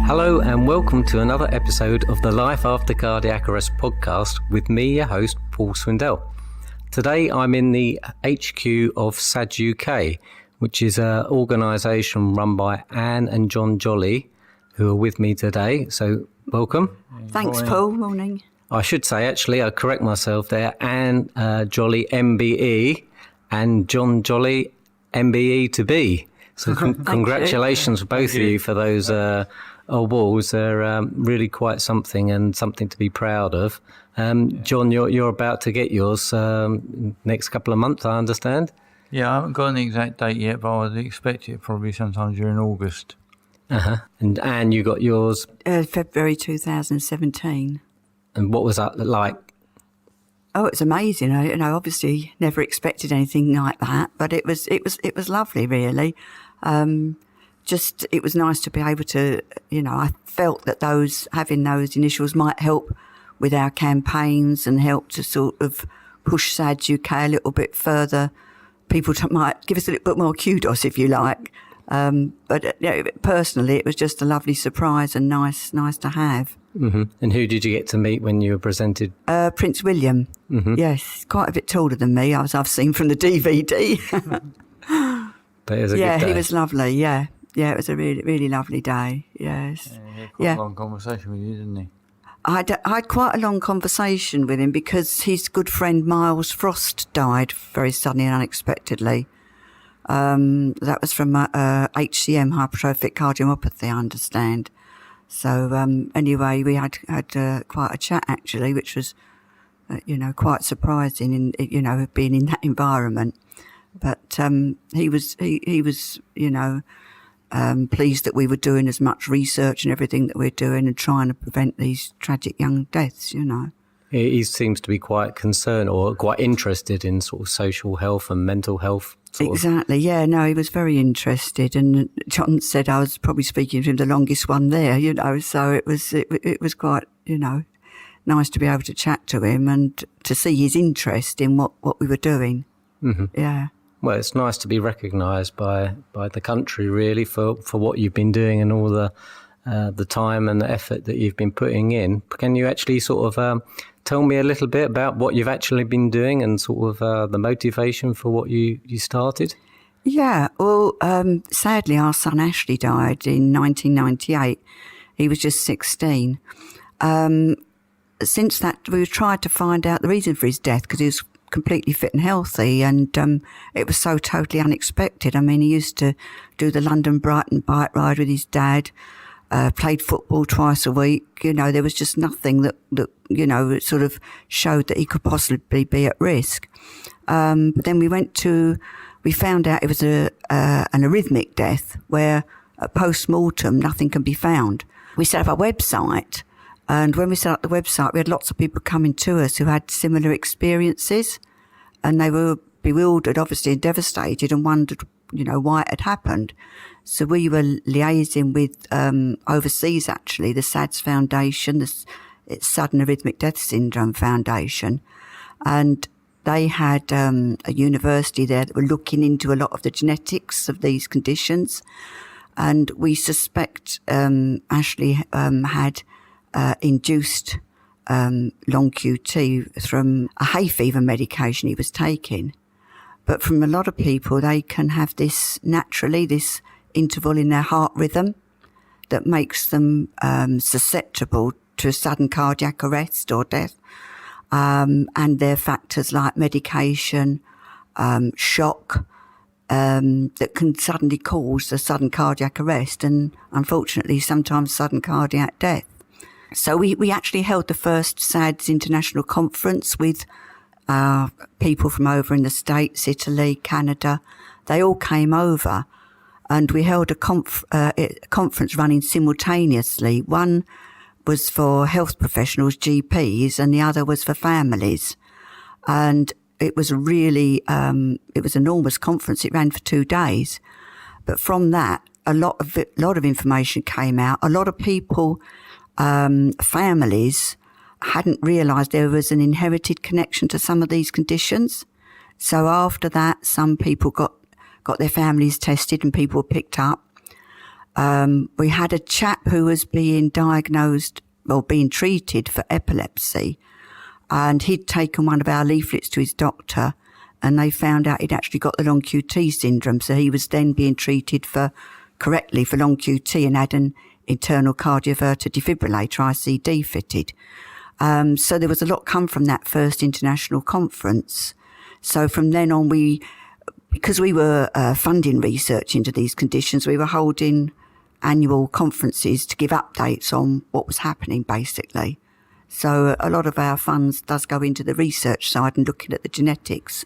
Hello and welcome to another episode of the Life After Cardiac Arrest podcast with me, your host, Paul Swindell. Today I'm in the HQ of SADS UK, which is an organisation run by Anne and John Jolly, who are with me today. So welcome. Thanks, Paul. Morning. I should say, actually, I'll correct myself there, Anne Jolly MBE and John Jolly MBE to be. So congratulations to both of you for those awards. They're really quite something and something to be proud of. John, you're about to get yours next couple of months, I understand? Yeah, I haven't got an exact date yet, but I would expect it probably sometime during August. Uh-huh. And Anne, you got yours? February 2017. And what was that like? Oh, it was amazing. I obviously never expected anything like that, but it was lovely, really. It was nice to be able to, I felt that having those initials might help with our campaigns and help to sort of push SADS UK a little bit further. People might give us a little bit more kudos, if you like. But personally, it was just a lovely surprise and nice to have. Mm-hmm. And who did you get to meet when you were presented? Prince William. Mm-hmm. Yes, quite a bit taller than me, as I've seen from the DVD. But it was a good day. He was lovely, yeah. Yeah, it was a really, really lovely day, yes. He had quite a long conversation with you, didn't he? I had quite a long conversation with him because his good friend Miles Frost died very suddenly and unexpectedly. That was from HCM, hypertrophic cardiomyopathy, I understand. So anyway, we had quite a chat actually, which was quite surprising in being in that environment. But he was pleased that we were doing as much research and everything that we're doing and trying to prevent these tragic young deaths. He seems to be quite concerned or quite interested in sort of social health and mental health. Exactly, yeah, no, he was very interested, and John said I was probably speaking to him the longest one there, so it was quite, nice to be able to chat to him and to see his interest in what we were doing. Mm-hmm. Yeah. Well, it's nice to be recognised by the country, really, for what you've been doing and all the time and the effort that you've been putting in. Can you actually sort of tell me a little bit about what you've actually been doing and sort of the motivation for what you started? Yeah, well, sadly, our son Ashley died in 1998. He was just 16. Since that, we've tried to find out the reason for his death because he was completely fit and healthy, and it was so totally unexpected. I mean, he used to do the London-Brighton bike ride with his dad, played football twice a week. There was just nothing that sort of showed that he could possibly be at risk. But then we found out it was an arrhythmic death where at post-mortem nothing can be found. We set up a website, and when we set up the website, we had lots of people coming to us who had similar experiences, and they were bewildered, obviously, and devastated, and wondered, why it had happened. So we were liaising with overseas, actually, the SADS Foundation, it's Sudden Arrhythmic Death Syndrome Foundation, and they had a university there that were looking into a lot of the genetics of these conditions, and we suspect Ashley had induced long QT from a hay fever medication he was taking. But from a lot of people, they can have this naturally, this interval in their heart rhythm that makes them susceptible to sudden cardiac arrest or death. And there are factors like medication, shock, that can suddenly cause a sudden cardiac arrest and, unfortunately, sometimes sudden cardiac death. So we actually held the first SADS International Conference with people from over in the States, Italy, Canada. They all came over, and we held a conference running simultaneously. One was for health professionals, GPs, and the other was for families. And it was really, it was an enormous conference. It ran for 2 days. But from that, a lot of information came out. A lot of people, families, hadn't realised there was an inherited connection to some of these conditions. So after that, some people got their families tested and people were picked up. We had a chap who was being diagnosed or being treated for epilepsy, and he'd taken one of our leaflets to his doctor, and they found out he'd actually got the long QT syndrome. So he was then being treated correctly for long QT and had an internal cardioverter defibrillator, ICD, fitted. So there was a lot come from that first international conference. So from then on, because we were funding research into these conditions, we were holding annual conferences to give updates on what was happening, basically. So a lot of our funds does go into the research side and looking at the genetics.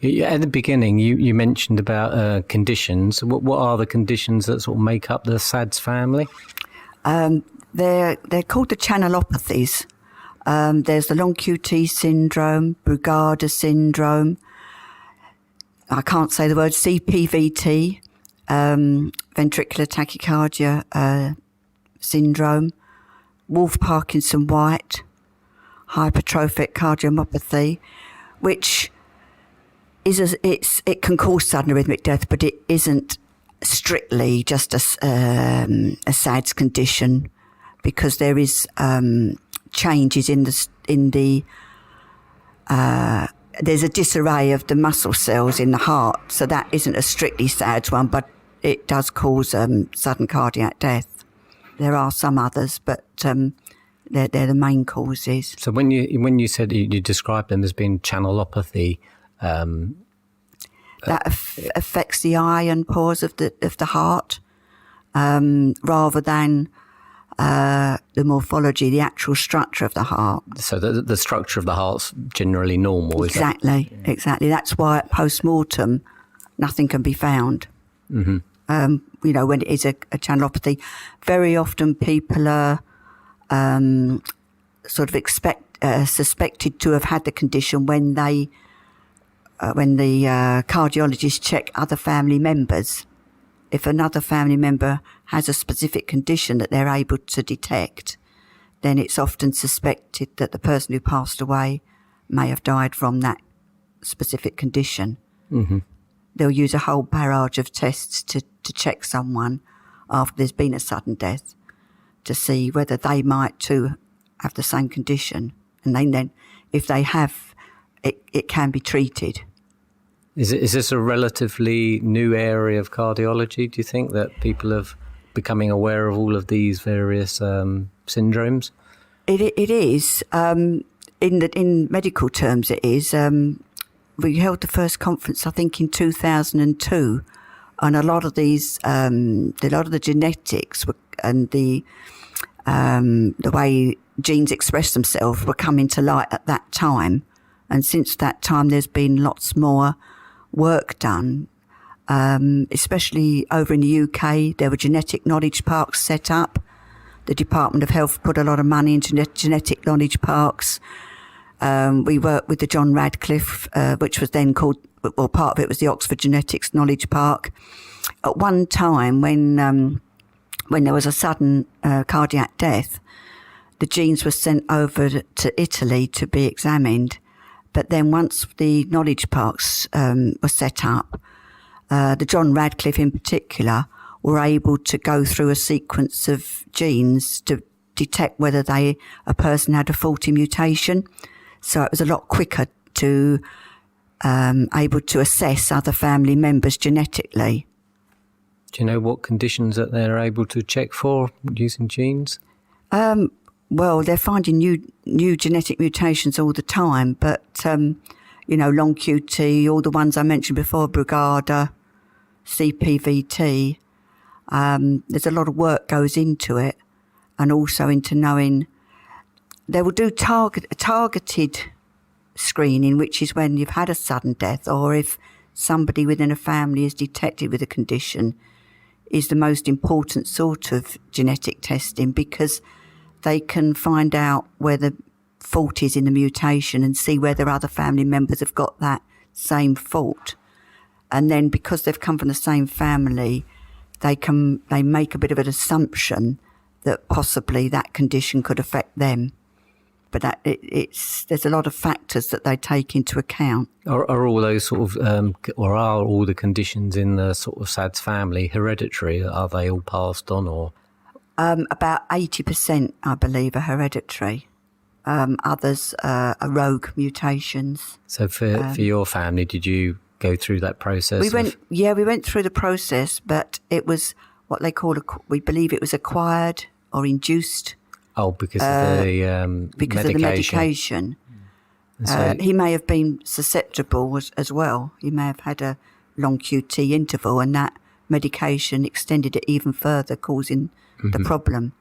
At the beginning, you mentioned about conditions. What are the conditions that sort of make up the SADS family? They're called the channelopathies. There's the long QT syndrome, Brugada syndrome. I can't say the word, CPVT, ventricular tachycardia syndrome, Wolff-Parkinson-White, hypertrophic cardiomyopathy, which it can cause sudden arrhythmic death, but it isn't strictly just a SADS condition, because there is changes in the there's a disarray of the muscle cells in the heart, so that isn't a strictly SADS one, but it does cause sudden cardiac death. There are some others, but they're the main causes. So when you said you described them as being channelopathy, that affects the iron pores of the heart, rather than the morphology, the actual structure of the heart. So the structure of the heart's generally normal, is Exactly. That's why at post-mortem, nothing can be found. Mm-hmm. When it is a channelopathy, very often people are sort of suspected to have had the condition when the cardiologists check other family members. If another family member has a specific condition that they're able to detect, then it's often suspected that the person who passed away may have died from that specific condition. Mm-hmm. They'll use a whole barrage of tests to check someone after there's been a sudden death to see whether they might too have the same condition. And then if they have, it can be treated. Is this a relatively new area of cardiology, do you think, that people are becoming aware of all of these various syndromes? It is. In medical terms, it is. We held the first conference, I think, in 2002, and a lot of the genetics and the way genes express themselves were coming to light at that time. And since that time, there's been lots more work done, especially over in the UK. There were genetic knowledge parks set up. The Department of Health put a lot of money into genetic knowledge parks. We worked with the John Radcliffe, which was then called, well, part of it was the Oxford Genetics Knowledge Park. At one time, when there was a sudden cardiac death, the genes were sent over to Italy to be examined. But then once the knowledge parks were set up, the John Radcliffe in particular were able to go through a sequence of genes to detect whether a person had a faulty mutation. So it was a lot quicker to able to assess other family members genetically. Do you know what conditions that they're able to check for using genes? Well, they're finding new genetic mutations all the time, but, long QT, all the ones I mentioned before, Brugada, CPVT, there's a lot of work goes into it, and also into knowing they will do targeted screening, which is when you've had a sudden death, or if somebody within a family is detected with a condition, is the most important sort of genetic testing, because they can find out where the fault is in the mutation and see whether other family members have got that same fault. And then because they've come from the same family, they make a bit of an assumption that possibly that condition could affect them. but there's a lot of factors that they take into account. Are all those sort of, or are all the conditions in the sort of SADS family hereditary? Are they all passed on, or? About 80%, I believe, are hereditary. Others are rogue mutations. So for your family, did you go through that process? We went through the process, but it was what they call, we believe it was acquired or induced. Oh, because of the because of the medication. So, he may have been susceptible as well. He may have had a long QT interval, and that medication extended it even further, causing the problem.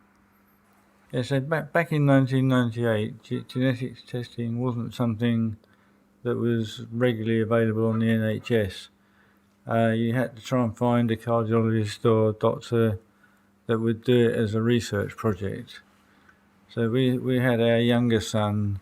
Yeah, so back in 1998, genetics testing wasn't something that was regularly available on the NHS. You had to try and find a cardiologist or doctor that would do it as a research project. So we had our younger son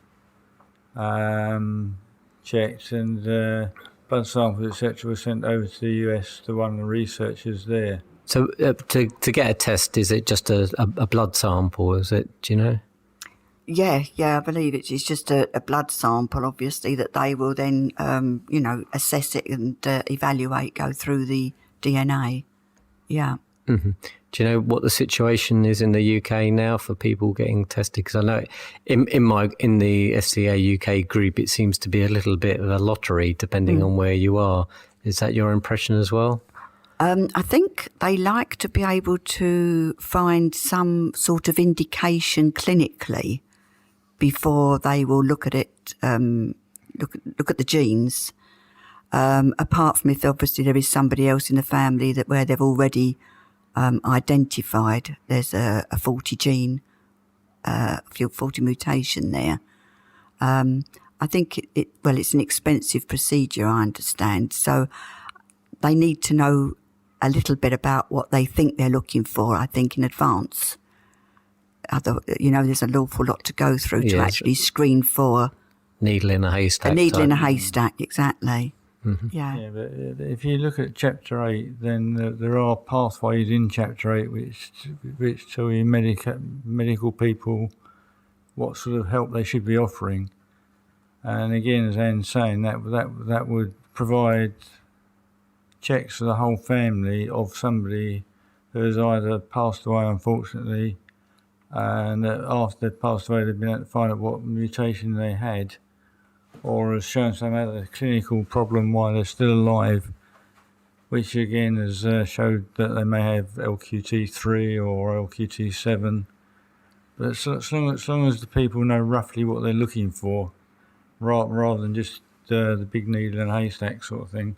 checked, and blood samples, etc., were sent over to the US to one of the researchers there. So to get a test, is it just a blood sample? Is it? Do you know? Yeah, I believe it's just a blood sample, obviously, that they will then, assess it and evaluate, go through the DNA. Yeah. Mm-hmm. Do you know what the situation is in the UK now for people getting tested? Because I know in the FCA UK group, it seems to be a little bit of a lottery depending on where you are. Is that your impression as well? I think they like to be able to find some sort of indication clinically before they will look at it, look at the genes. Apart from if obviously there is somebody else in the family where they've already identified there's a faulty gene, faulty mutation there. I think it's an expensive procedure, I understand. So they need to know a little bit about what they think they're looking for, I think, in advance. There's an awful lot to go through to actually screen for needle in a haystack. A needle in a haystack, exactly. Mm-hmm. Yeah, but if you look at Chapter 8, then there are pathways in Chapter 8 which tell you medical people what sort of help they should be offering. And again, as Anne's saying, that would provide checks for the whole family of somebody who has either passed away, unfortunately, and that after they've passed away, they've been able to find out what mutation they had, or has shown some other clinical problem while they're still alive, which again has showed that they may have LQT3 or LQT7. But as long as the people know roughly what they're looking for, rather than just the big needle in a haystack sort of thing.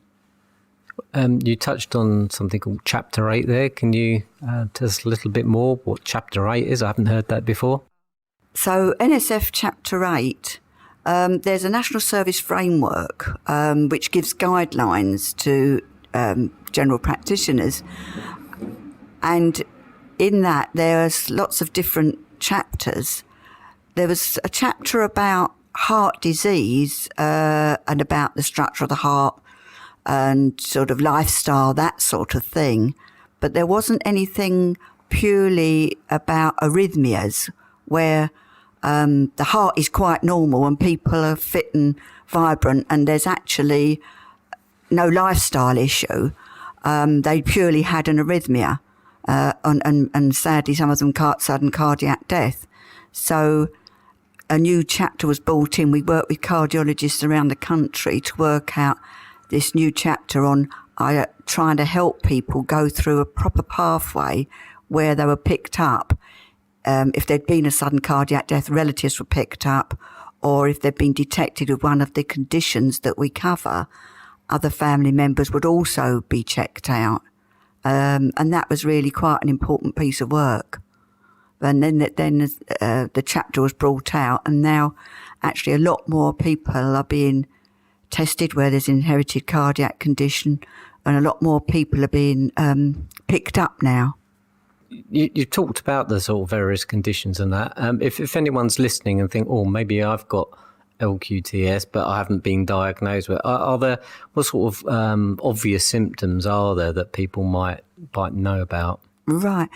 You touched on something called Chapter 8 there. Can you tell us a little bit more what Chapter 8 is? I haven't heard that before. So NSF Chapter 8, there's a national service framework which gives guidelines to general practitioners. And in that, there's lots of different chapters. There was a chapter about heart disease and about the structure of the heart and sort of lifestyle, that sort of thing. But there wasn't anything purely about arrhythmias, where the heart is quite normal and people are fit and vibrant and there's actually no lifestyle issue. They purely had an arrhythmia and sadly some of them sudden cardiac death. So a new chapter was brought in. We worked with cardiologists around the country to work out this new chapter on trying to help people go through a proper pathway where they were picked up. If there'd been a sudden cardiac death, relatives were picked up, or if they'd been detected with one of the conditions that we cover, other family members would also be checked out. And that was really quite an important piece of work. And then the chapter was brought out, and now actually a lot more people are being tested where there's inherited cardiac condition, and a lot more people are being picked up now. You talked about the sort of various conditions and that. If anyone's listening and think, oh, maybe I've got LQTS, but I haven't been diagnosed with, are there, what sort of obvious symptoms are there that people might know about? Right.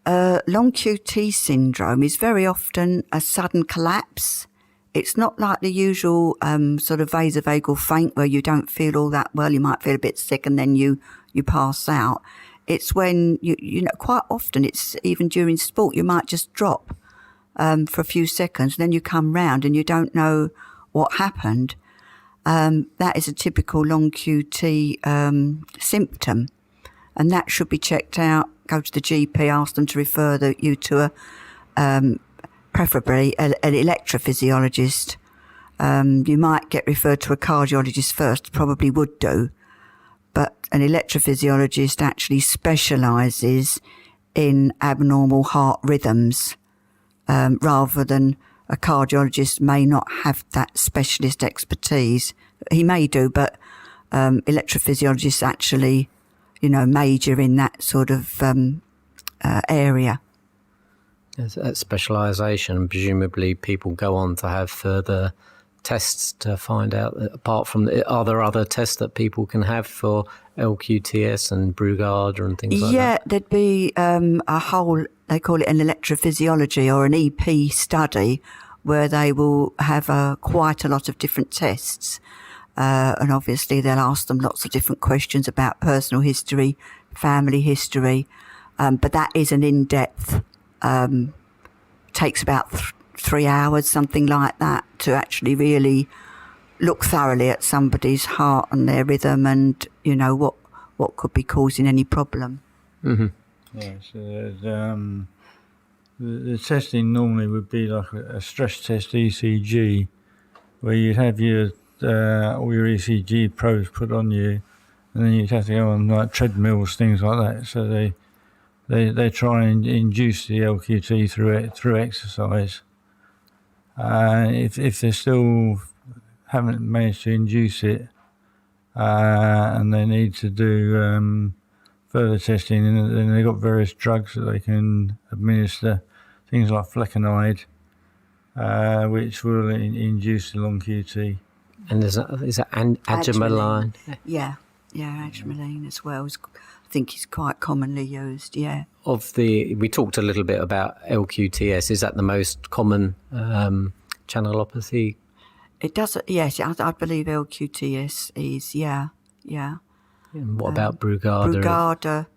Long QT syndrome is very often a sudden collapse it's not like the usual sort of vasovagal faint where you don't feel all that well. You might feel a bit sick and then you pass out. It's when you know, quite often it's even during sport, you might just drop for a few seconds, and then you come round and you don't know what happened. That is a typical long QT symptom, and that should be checked out. Go to the GP, ask them to refer you to preferably an electrophysiologist. You might get referred to a cardiologist first, probably would do, but an electrophysiologist actually specialises in abnormal heart rhythms, rather than a cardiologist may not have that specialist expertise. He may do, but electrophysiologists actually, you know, major in that sort of area. That specialisation, presumably people go on to have further tests to find out, apart from, are there other tests that people can have for LQTS and Brugada and things like that? Yeah, there'd be a whole, they call it an electrophysiology or an EP study, where they will have quite a lot of different tests. And obviously they'll ask them lots of different questions about personal history, family history. But that is an in-depth, takes about 3 hours, something like that, to actually really look thoroughly at somebody's heart and their rhythm and, you know, what could be causing any problem. Mm-hmm. Yeah, so the testing normally would be like a stress test ECG, where you'd have your all your ECG probes put on you, and then you'd have to go on like treadmills, things like that. So they try and induce the LQT through exercise. If they still haven't managed to induce it, and they need to do further testing, and then they've got various drugs that they can administer, things like flecainide, which will induce the long QT. And is that adrenaline? Yeah, adrenaline as well. I think is quite commonly used, yeah. We talked a little bit about LQTS. Is that the most common channelopathy? It does, yes, I believe LQTS is, yeah. And what about Brugada? Brugada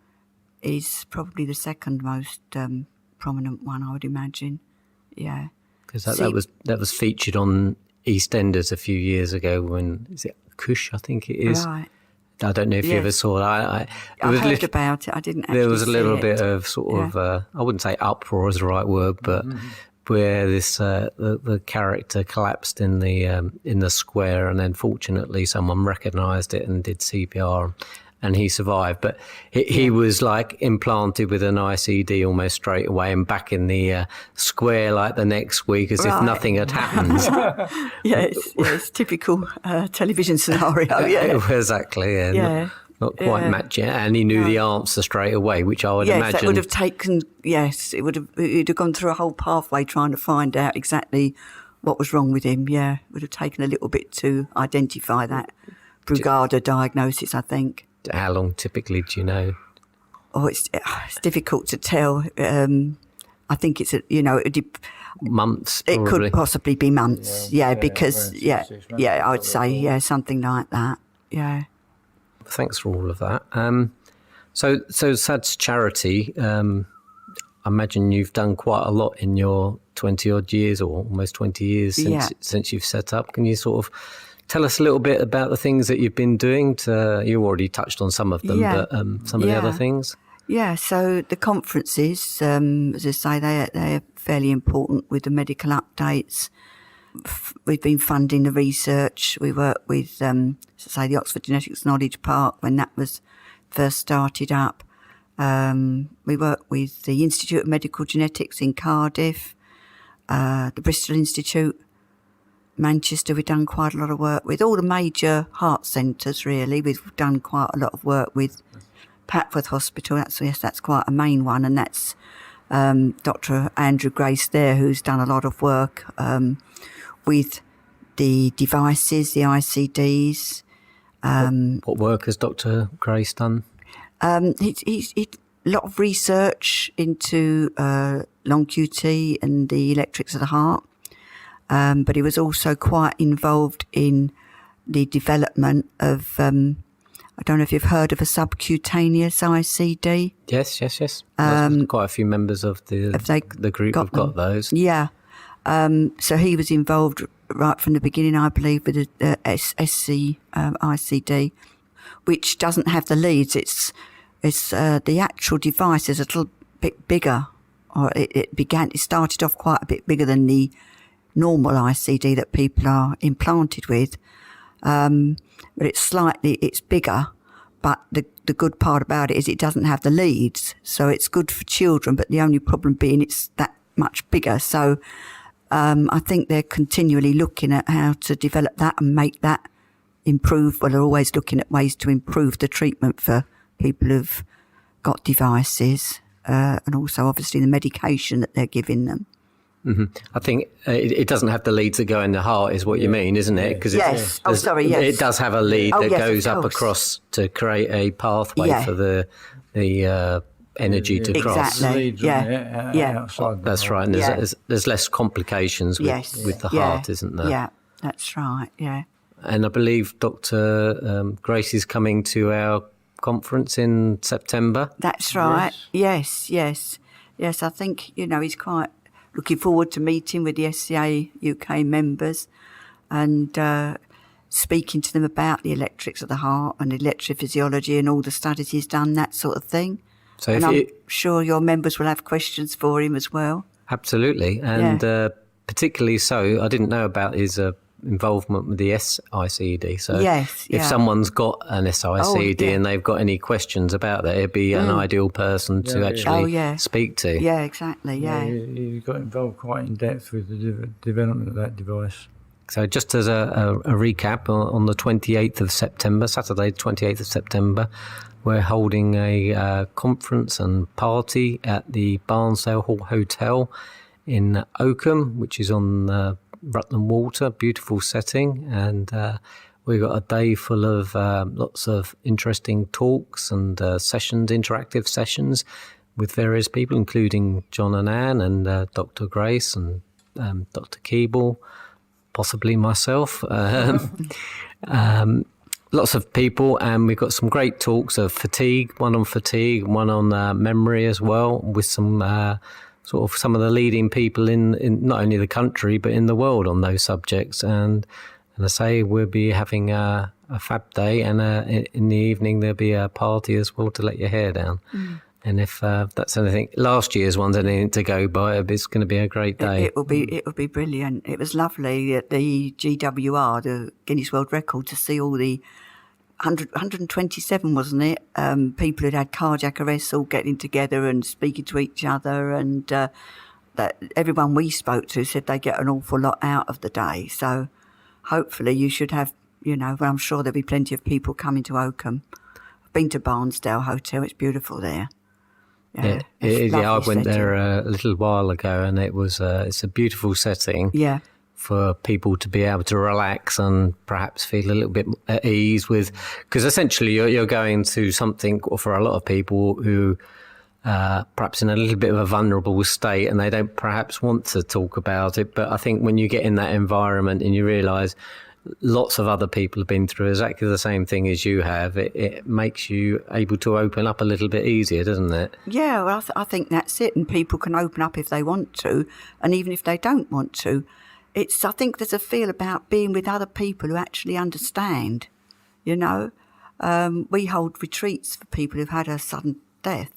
is probably the second most prominent one, I would imagine, yeah. Because that was featured on EastEnders a few years ago when, is it Kush, I think it is? Right. I don't know if you ever saw it. I heard about it. I didn't actually see it. There was a little bit of sort of, I wouldn't say uproar is the right word, but where this the character collapsed in the square, and then fortunately someone recognised it and did CPR, and he survived. But he was like implanted with an ICD almost straight away, and back in the square like the next week as if nothing had happened. It's typical television scenario. Yeah, exactly. Yeah. Not quite matching, and he knew the answer straight away, which I would imagine. Yes, it would have taken. Yes, it would have gone through a whole pathway trying to find out exactly what was wrong with him. Yeah, it would have taken a little bit to identify that Brugada diagnosis, I think. How long typically do you know? Oh, it's difficult to tell. I think it's months. It probably. could possibly be months. Because I would say something like that. Yeah. Thanks for all of that. So SADS charity, I imagine you've done quite a lot in your 20 odd years, or almost 20 years since you've set up. Can you sort of tell us a little bit about the things that you've been doing? You already touched on some of them, but some of the other things? Yeah, so the conferences, as I say, they're fairly important with the medical updates. We've been funding the research. We work with, the Oxford Genetics Knowledge Park when that was first started up. We work with the Institute of Medical Genetics in Cardiff, the Bristol Institute, Manchester. We've done quite a lot of work with all the major heart centres, really. We've done quite a lot of work with Papworth Hospital. That's quite a main one, and that's Dr. Andrew Grace there, who's done a lot of work with the devices, the ICDs. What work has Dr. Grace done? He's a lot of research into long QT and the electrics of the heart. but he was also quite involved in the development of, I don't know if you've heard of a subcutaneous ICD. Yes. Quite a few members of the group have got those. Yeah. So he was involved right from the beginning, I believe, with the ICD, which doesn't have the leads. It's the actual device is a little bit bigger, or it started off quite a bit bigger than the normal ICD that people are implanted with. But it's bigger, but the good part about it is it doesn't have the leads, so it's good for children, but the only problem being it's that much bigger. So I think they're continually looking at how to develop that and make that improve. Well, they're always looking at ways to improve the treatment for people who've got devices, and also obviously the medication that they're giving them. Mm-hmm. I think it doesn't have the leads that go in the heart, is what you mean, isn't it? Cause yes. Yes. It does have a lead that goes up across to create a pathway for the energy to cross. Exactly. That's right. And there's less complications with the heart, isn't there? Yeah, that's right. Yeah. And I believe Dr. Grace is coming to our conference in September. That's right. Yes. I think he's quite looking forward to meeting with the SCA UK members and speaking to them about the electrics of the heart and electrophysiology and all the studies he's done, that sort of thing. So I'm sure your members will have questions for him as well. Absolutely. And particularly so, I didn't know about his involvement with the SICD. So if someone's got an SICD and they've got any questions about that, it'd be an ideal person to actually speak to. Yeah, exactly. Yeah. He got involved quite in depth with the development of that device. So just as a recap, on the 28th of September, Saturday, 28th of September, we're holding a conference and party at the Barnsdale Hall Hotel in Oakham, which is on Rutland Water, beautiful setting, and we've got a day full of lots of interesting talks and sessions, interactive sessions with various people, including John and Anne and Dr. Grace and Dr. Keeble, possibly myself. Lots of people, and we've got some great talks of fatigue, one on memory as well, with some some of the leading people in not only the country but in the world on those subjects. And I say we'll be having a fab day, and in the evening there'll be a party as well to let your hair down. And if that's anything, last year's one's anything to go by, it's going to be a great day. It will be brilliant. It was lovely at the GWR, the Guinness World Record, to see all the 127, wasn't it? People who'd had cardiac arrests all getting together and speaking to each other, and that everyone we spoke to said they get an awful lot out of the day. So hopefully you should have, I'm sure there'll be plenty of people coming to Oakham. I've been to Barnsdale Hotel. It's beautiful there. I went there a little while ago, and it was it's a beautiful setting. Yeah. For people to be able to relax and perhaps feel a little bit at ease with, because essentially you're going to something, or for a lot of people who perhaps in a little bit of a vulnerable state, and they don't perhaps want to talk about it. But I think when you get in that environment and you realise lots of other people have been through exactly the same thing as you have, it makes you able to open up a little bit easier, doesn't it? Yeah, well, I think that's it. And people can open up if they want to, and even if they don't want to. I think there's a feel about being with other people who actually understand, We hold retreats for people who've had a sudden death.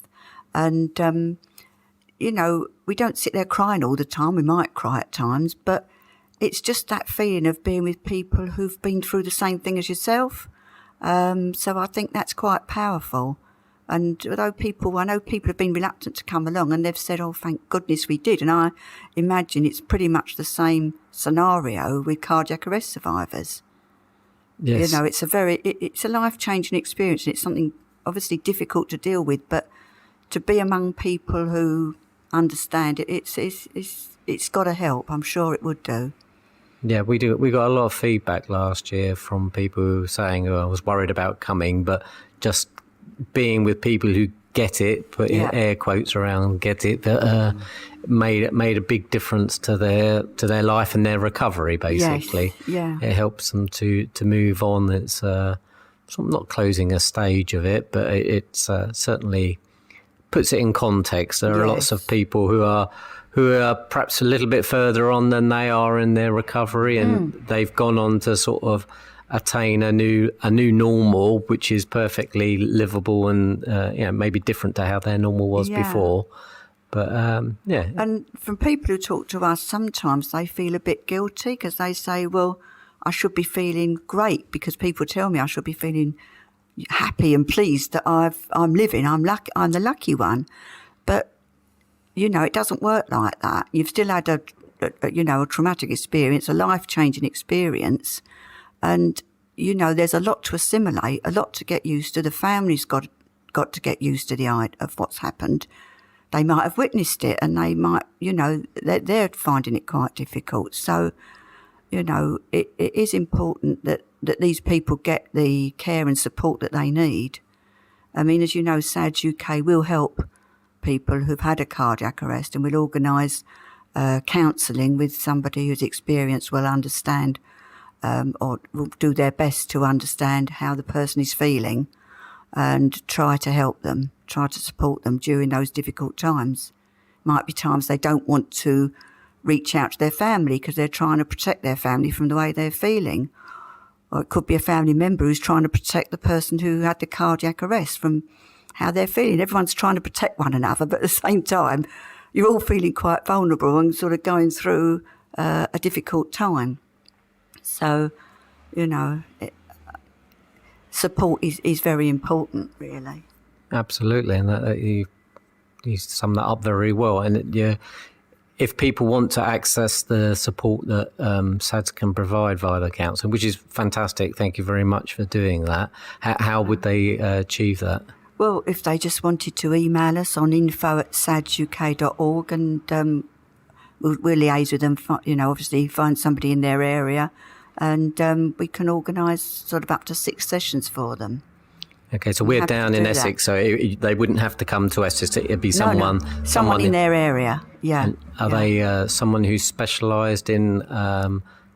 And, we don't sit there crying all the time. We might cry at times, but it's just that feeling of being with people who've been through the same thing as yourself. So I think that's quite powerful. And although I know people have been reluctant to come along, and they've said, oh, thank goodness we did. And I imagine it's pretty much the same scenario with cardiac arrest survivors. Yes. It's a life-changing experience, and it's something obviously difficult to deal with, but to be among people who understand it, it's got to help. I'm sure it would do. Yeah, we do. We got a lot of feedback last year from people who were saying, I was worried about coming, but just being with people who get it, putting air quotes around get it, but made a big difference to their life and their recovery. Basically, Yes, yeah. it helps them to move on. It's sort of not closing a stage of it, but it's certainly puts it in context. There are lots of people who are perhaps a little bit further on than they are in their recovery, and they've gone on to sort of attain a new normal, which is perfectly livable and maybe different to how their normal was before. But And from people who talk to us, sometimes they feel a bit guilty because they say, "Well, I should be feeling great because people tell me I should be feeling happy and pleased that I'm living. I'm the lucky one." But it doesn't work like that. You've still had a traumatic experience, a life-changing experience, and there's a lot to assimilate, a lot to get used to. The family's got to get used to the idea of what's happened. They might have witnessed it, and they might, they're finding it quite difficult. So, it is important that these people get the care and support that they need. I mean, as you know, SADS UK will help people who've had a cardiac arrest, and will organise counselling with somebody who's experienced, will understand or will do their best to understand how the person is feeling and try to help them, try to support them during those difficult times. Might be times they don't want to reach out to their family because they're trying to protect their family from the way they're feeling. Or it could be a family member who's trying to protect the person who had the cardiac arrest from how they're feeling. Everyone's trying to protect one another, but at the same time, you're all feeling quite vulnerable and sort of going through a difficult time. So, support is very important, really. Absolutely, and that you sum that up very well. And if people want to access the support that SADS can provide via the counselling, which is fantastic, thank you very much for doing that. How would they achieve that? Well, if they just wanted to email us on info@sadsuk.org, and we'll liaise with them, obviously find somebody in their area, and we can organise sort of up to 6 sessions for them. Okay, so we're down in Essex, so they wouldn't have to come to Essex. It'd be someone in their area. Yeah. And are they someone who's specialised in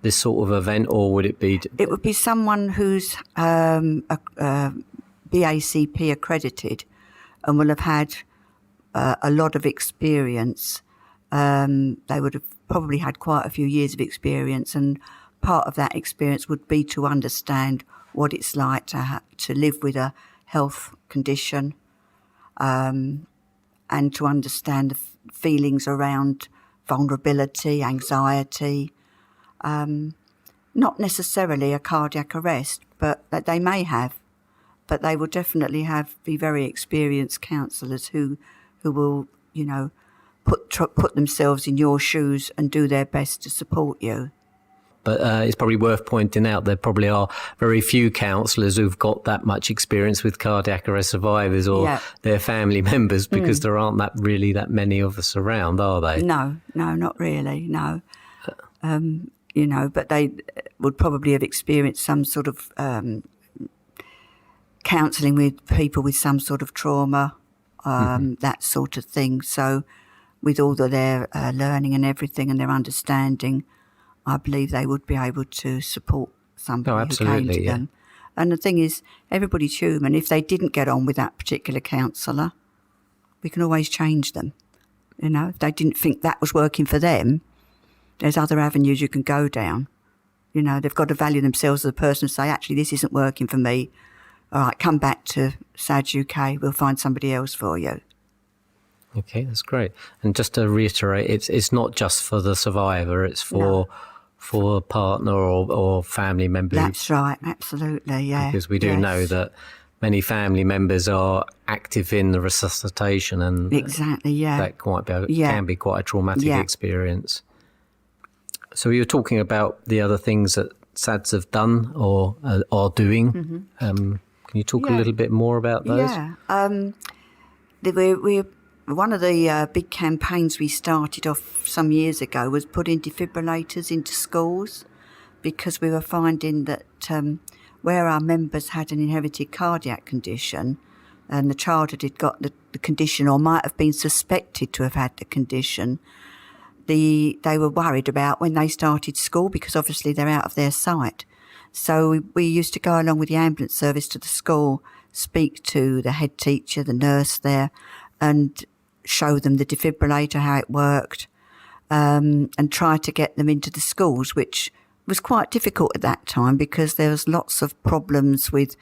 this sort of event, or would it be? It would be someone who's BACP accredited and will have had a lot of experience. They would have probably had quite a few years of experience, and part of that experience would be to understand what it's like to live with a health condition, and to understand the feelings around vulnerability, anxiety, not necessarily a cardiac arrest, but that they may have. But they will definitely be very experienced counsellors who will, put themselves in your shoes and do their best to support you. But it's probably worth pointing out there probably are very few counsellors who've got that much experience with cardiac arrest survivors or their family members, because there aren't that many of us around, are they? No, not really, no. But they would probably have experienced some sort of counselling with people with some sort of trauma, that sort of thing. So with all of their learning and everything and their understanding, I believe they would be able to support somebody who came to them. And the thing is, everybody's human. If they didn't get on with that particular counsellor, we can always change them. If they didn't think that was working for them, there's other avenues you can go down. They've got to value themselves as a person and say, actually, this isn't working for me. All right, come back to SADS UK. We'll find somebody else for you. Okay, that's great. And just to reiterate, it's not just for the survivor, it's for a partner or family member. That's right, absolutely, yeah. Because we do know that many family members are active in the resuscitation, and that can be quite a traumatic experience. So you were talking about the other things that SADS have done or are doing. Can you talk a little bit more about those? Yeah. One of the big campaigns we started off some years ago was putting defibrillators into schools, because we were finding that where our members had an inherited cardiac condition, and the child had got the condition or might have been suspected to have had the condition, they were worried about when they started school, because obviously they're out of their sight. So we used to go along with the ambulance service to the school, speak to the head teacher, the nurse there, and show them the defibrillator, how it worked, and try to get them into the schools, which was quite difficult at that time because there was lots of problems with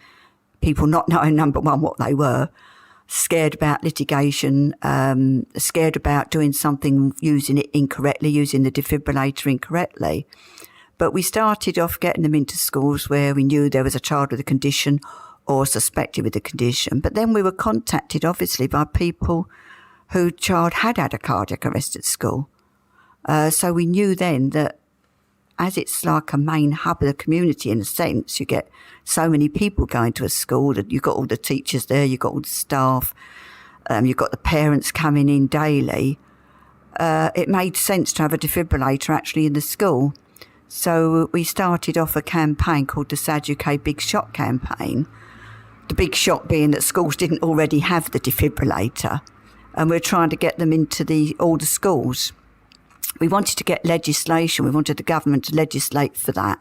people not knowing, number one, what they were, scared about litigation, scared about doing something, using it incorrectly, using the defibrillator incorrectly. But we started off getting them into schools where we knew there was a child with a condition or suspected with a condition. But then we were contacted, obviously, by people whose child had had a cardiac arrest at school. So we knew then that as it's like a main hub of the community in a sense, you get so many people going to a school that you've got all the teachers there, you've got all the staff, you've got the parents coming in daily. It made sense to have a defibrillator actually in the school. So we started off a campaign called the SADS UK Big Shot campaign. The big shot being that schools didn't already have the defibrillator, and we're trying to get them into all the schools. We wanted to get legislation. We wanted the government to legislate for that.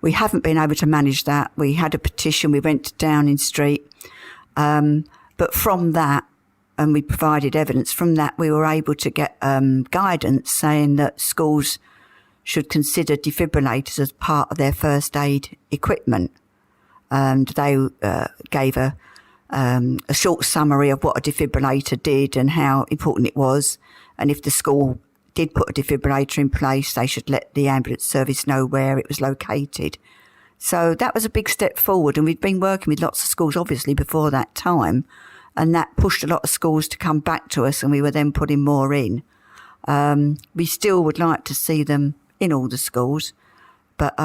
We haven't been able to manage that. We had a petition. We went to Downing Street. But from that, and we provided evidence, from that we were able to get guidance saying that schools should consider defibrillators as part of their first aid equipment. And they gave a short summary of what a defibrillator did and how important it was. And if the school did put a defibrillator in place, they should let the ambulance service know where it was located. So that was a big step forward. And we'd been working with lots of schools, obviously, before that time. And that pushed a lot of schools to come back to us, and we were then putting more in. We still would like to see them in all the schools. But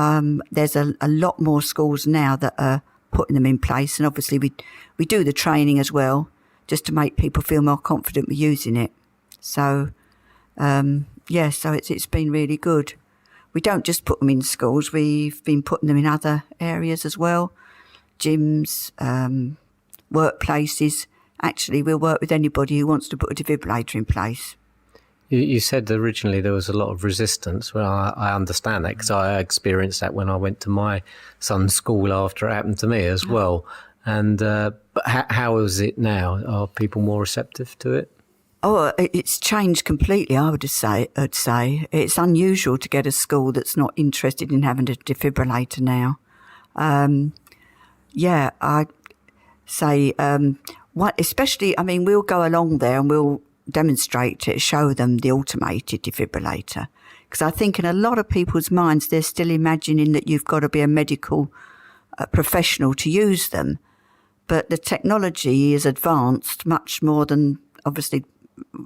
there's a lot more schools now that are putting them in place. And obviously we do the training as well, just to make people feel more confident with using it. So, so it's been really good. We don't just put them in schools. We've been putting them in other areas as well, gyms, workplaces. Actually, we'll work with anybody who wants to put a defibrillator in place. You said originally there was a lot of resistance. Well, I understand that because I experienced that when I went to my son's school after it happened to me as well. And but how is it now? Are people more receptive to it? Oh, it's changed completely, I would say. It's unusual to get a school that's not interested in having a defibrillator now. I'd say, especially, we'll go along there and we'll demonstrate it, show them the automated defibrillator. Because I think in a lot of people's minds, they're still imagining that you've got to be a medical professional to use them. But the technology is advanced much more than, obviously,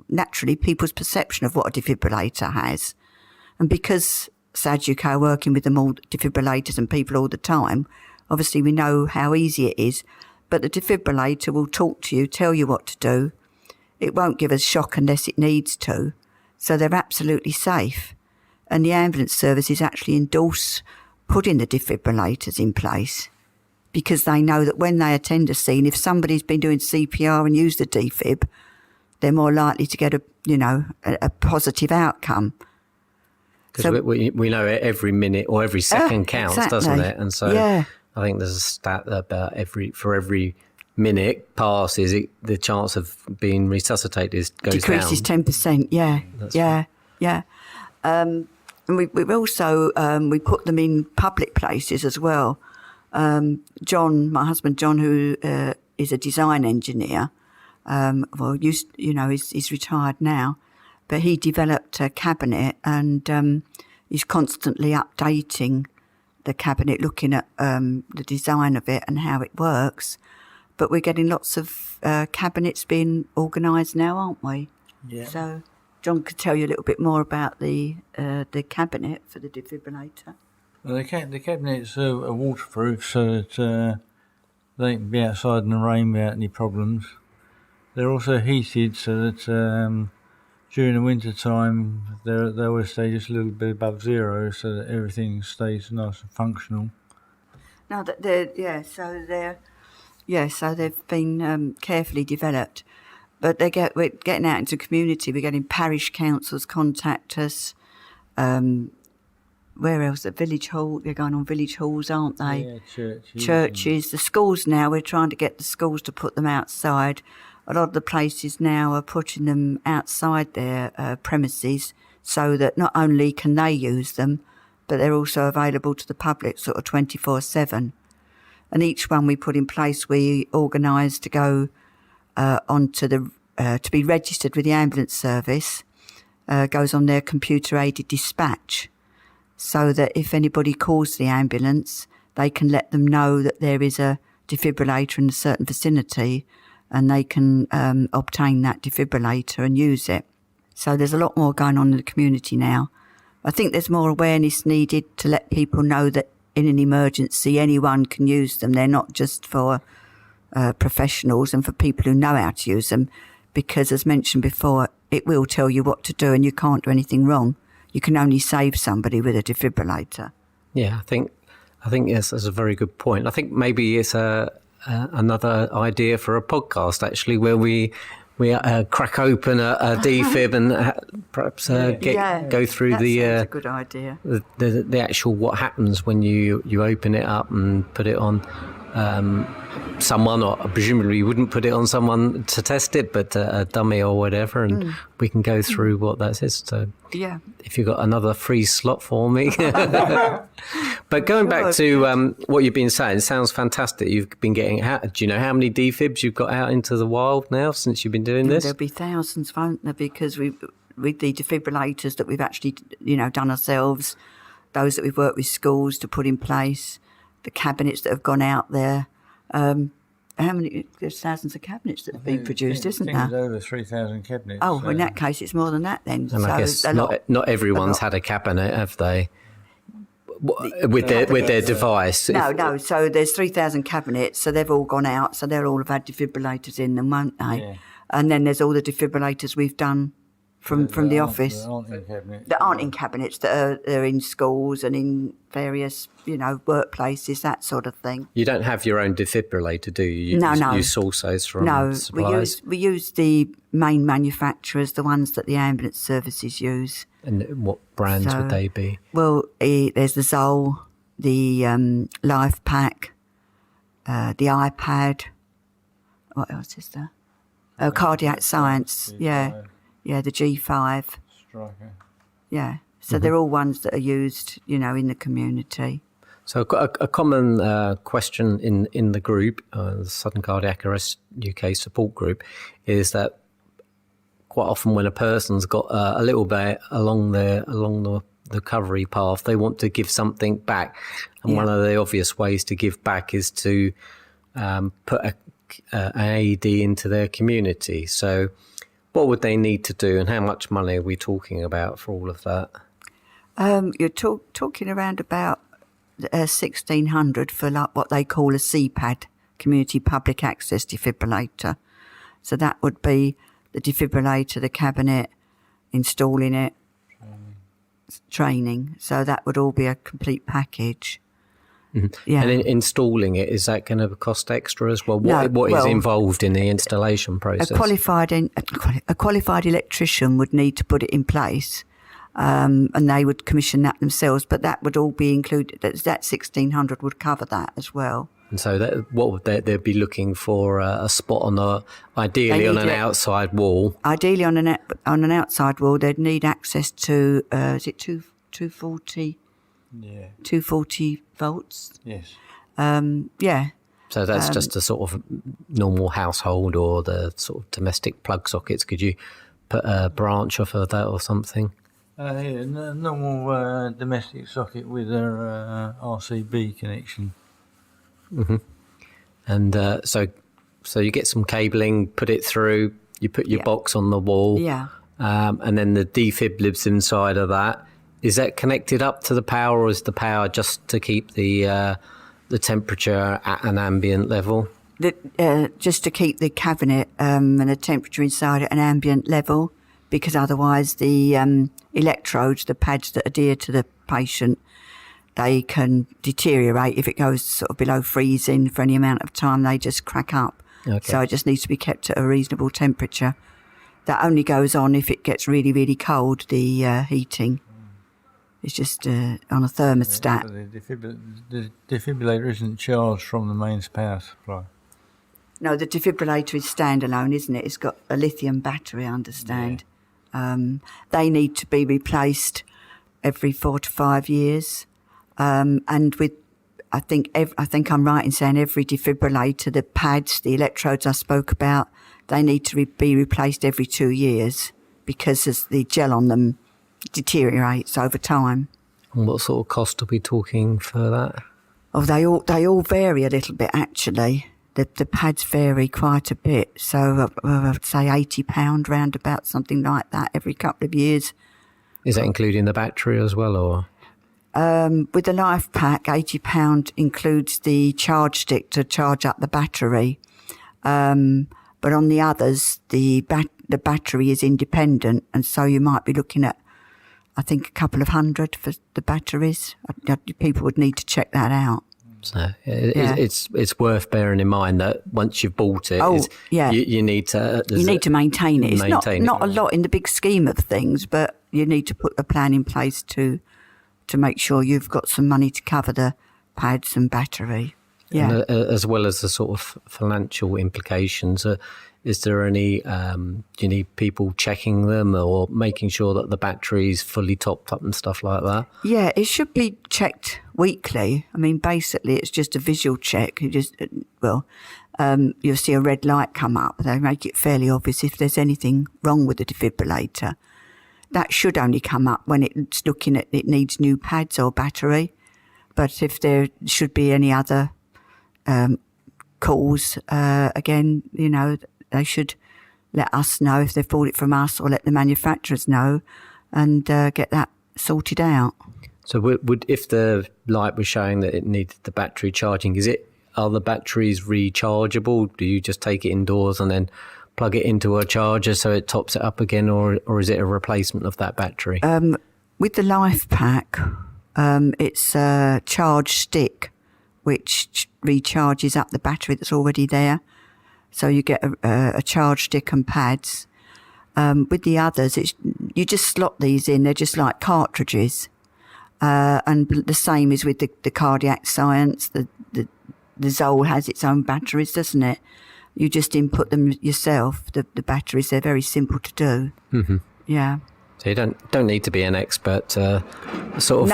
naturally, people's perception of what a defibrillator has. And because SADS UK are working with them all, defibrillators and people all the time, obviously we know how easy it is. But the defibrillator will talk to you, tell you what to do. It won't give us shock unless it needs to. So they're absolutely safe. And the ambulance services actually endorse putting the defibrillators in place because they know that when they attend a scene, if somebody's been doing CPR and used the defib, they're more likely to get a positive outcome. Because we know every minute or every second counts, exactly. Doesn't it? And so yeah. I think there's a stat about for every minute passes, the chance of being resuscitated goes decreases down. 10%. Yeah, That's yeah, yeah. And we've also we put them in public places as well. John, my husband John, who is a design engineer, he's retired now, but he developed a cabinet and he's constantly updating the cabinet, looking at the design of it and how it works. But we're getting lots of cabinets being organised now, aren't we? Yeah. So John could tell you a little bit more about the cabinet for the defibrillator. Well, the cabinets are waterproof, so that they can be outside in the rain without any problems. They're also heated, so that during the winter time they always stay just a little bit above zero, so that everything stays nice and functional. Now that they're Yeah, so they've been carefully developed. But we're getting out into the community. We're getting parish councils contact us. Where else? The village hall. They're going on village halls, aren't they? Yeah, churches. The schools now, we're trying to get the schools to put them outside. A lot of the places now are putting them outside their premises so that not only can they use them, but they're also available to the public sort of 24/7. And each one we put in place, we organise to go onto to be registered with the ambulance service, goes on their computer-aided dispatch, so that if anybody calls the ambulance, they can let them know that there is a defibrillator in a certain vicinity, and they can obtain that defibrillator and use it. So there's a lot more going on in the community now. I think there's more awareness needed to let people know that in an emergency, anyone can use them. They're not just for professionals and for people who know how to use them, because as mentioned before, it will tell you what to do and you can't do anything wrong. You can only save somebody with a defibrillator. Yeah, I think yes, that's a very good point. I think maybe it's another idea for a podcast, actually, where we crack open a defib and perhaps go through that's a good idea. The actual what happens when you open it up and put it on someone, or presumably you wouldn't put it on someone to test it, but a dummy or whatever, and we can go through what that is. So if you've got another free slot for me. But going back to what you've been saying, it sounds fantastic. You've been getting out. Do you know how many defibs you've got out into the wild now since you've been doing this? There'll be thousands, won't there? Because with the defibrillators that we've actually, done ourselves, those that we've worked with schools to put in place, the cabinets that have gone out there. How many? There's thousands of cabinets that have been produced, isn't there? There's over 3,000 cabinets. Oh, in that case, it's more than that then. And I guess not everyone's had a cabinet, have they? With their device. No. So there's 3,000 cabinets, so they've all gone out, so they'll all have had defibrillators in them, won't they? Yeah. And then there's all the defibrillators we've done from the office. That aren't in cabinets, that are in schools and in various, workplaces, that sort of thing. You don't have your own defibrillator, do you? No. You source those from suppliers? We use the main manufacturers, the ones that the ambulance services use. And what brands would they be? Well, there's the Zoll, the Life Pack, the iPad. What else is there? Cardiac Science, G5. Yeah, the G5. Striker. Yeah, so they're all ones that are used, in the community. So a common question in the group, the Sudden Cardiac Arrest UK support group, is that quite often when a person's got a little bit along the recovery path, they want to give something back. And one of the obvious ways to give back is to put an AED into their community. So what would they need to do, and how much money are we talking about for all of that? You're talking around about 1,600 for what they call a CPAD, Community Public Access Defibrillator. So that would be the defibrillator, the cabinet, installing it, training. So that would all be a complete package. Mm-hmm. Yeah. And installing it, is that going to cost extra as well? What is involved in the installation process? A qualified electrician would need to put it in place, and they would commission that themselves. But that would all be included. That 1,600 would cover that as well. And so, what would they be looking for? A spot ideally on an outside wall. Ideally on an outside wall, they'd need access to. Is it 240? Yeah. 240 volts. Yes. So that's just a sort of normal household, or the sort of domestic plug sockets. Could you put a branch off of that or something? Normal domestic socket with a RCB connection. Mm-hmm. And so you get some cabling, put it through, you put your box on the wall, and then the defib lives inside of that. Is that connected up to the power, or is the power just to keep the temperature at an ambient level? Just to keep the cabinet and the temperature inside at an ambient level, because otherwise the electrodes, the pads that adhere to the patient, they can deteriorate. If it goes sort of below freezing for any amount of time, they just crack up. Okay. So it just needs to be kept at a reasonable temperature. That only goes on if it gets really, really cold, the heating. It's just on a thermostat. The defibrillator isn't charged from the mains power supply. No, the defibrillator is standalone, isn't it? It's got a lithium battery, I understand. Yeah. They need to be replaced every 4 to 5 years. And with, I think I'm right in saying every defibrillator, the pads, the electrodes I spoke about, they need to be replaced every 2 years because as the gel on them deteriorates over time. And what sort of cost are we talking for that? Oh, they all vary a little bit actually. The pads vary quite a bit. So I'd say £80 roundabout, something like that, every couple of years. Is that including the battery as well, or? With the Life Pack, £80 includes the charge stick to charge up the battery. But on the others, the battery is independent, and so you might be looking at, I think, a couple of hundred for the batteries. People would need to check that out. So it's worth bearing in mind that once you've bought it, you need to maintain it. It's not a right? lot in the big scheme of things, but you need to put a plan in place to make sure you've got some money to cover the pads and battery. Yeah, and, as well as the sort of financial implications. Is there any? Do you need people checking them or making sure that the battery's fully topped up and stuff like that? Yeah, it should be checked weekly. I mean, basically, it's just a visual check. You'll see a red light come up. They make it fairly obvious if there's anything wrong with the defibrillator. That should only come up when it's looking at it needs new pads or battery. But if there should be any other calls, again, they should let us know if they've bought it from us, or let the manufacturers know, and get that sorted out. So would if the light was showing that it needed the battery charging, are the batteries rechargeable? Do you just take it indoors and then plug it into a charger so it tops it up again, or is it a replacement of that battery? With the Life Pack, it's a charge stick which recharges up the battery that's already there. So you get a charge stick and pads. With the others, you just slot these in. They're just like cartridges. And the same is with the cardiac science. The Zoll has its own batteries, doesn't it? You just input them yourself. The batteries, they're very simple to do. Mm-hmm. Yeah. So you don't need to be an expert to sort of